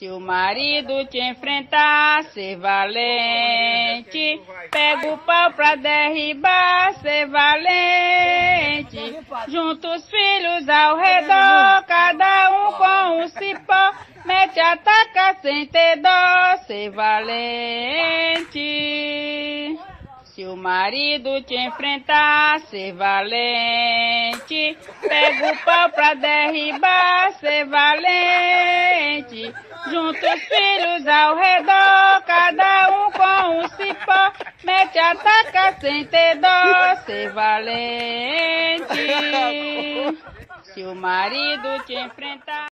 Se o marido te enfrentar, ser valente. Pega o pau pra derribar, ser valente. Junta os filhos ao redor, cada um com um cipó. Mete a taca sem ter dó, ser valente. Se o marido te enfrentar, ser valente. Pega o pau pra derribar, ser valente. Junta os filhos ao redor, cada um com um cipó. Mete a taca sem ter dó, ser valente. Se o marido te enfrentar...